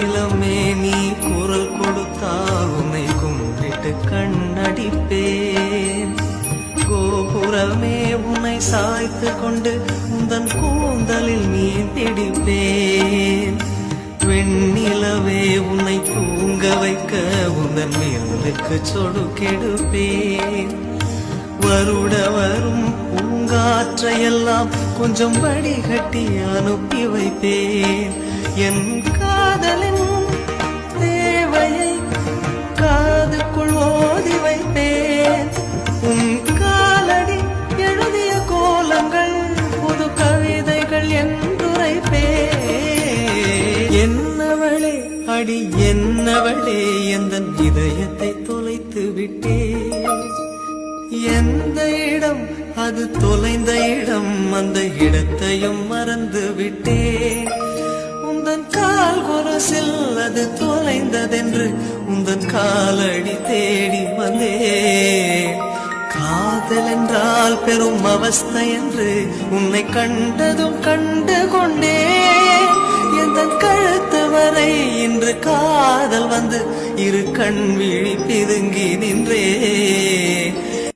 வெண்ணிலமே நீ குரல் கொடுத்தால் உன்னை கும்பிட்டு கண்ணடிப்பேன். கோபுரமே உன்னை சாய்த்து கொண்டு உந்தன் கூந்தலில் மீன் பிடிப்பேன். வெண்ணிலவே உன்னை தூங்க வைக்க உந்தன் மேலுக்கு சொடுக்கெடுப்பேன். வருட வரும் பூங்காற்றையெல்லாம் கொஞ்சம் வடிகட்டி அனுப்பி வைப்பேன். என் காதலின் தேவையை காதுக்குள் ஓதி வைப்பேன். உன் காலடி எழுதிய கோலங்கள் புது கவிதைகள் என்றுரைப்பேன். என்னவளே அடி என்னவளே எந்தன் இதயத்தை தொலைத்து விட்டேன். எந்த இடம் அது தொலைந்த இடம், அந்த இடத்தையும் மறந்து விட்டேன். உந்தன் கால் கொரசில் அது தொலைந்ததென்று உந்தன் காலடி தேடி வந்தேன். காதல் என்றால் பெரும் அவஸ்தை என்று உன்னை கண்டதும் கண்டு கொண்டேன். எந்தன் கழுத்து வரை இன்று காதல் வந்து இரு கண் விழி பிதுங்கி நின்றேன்.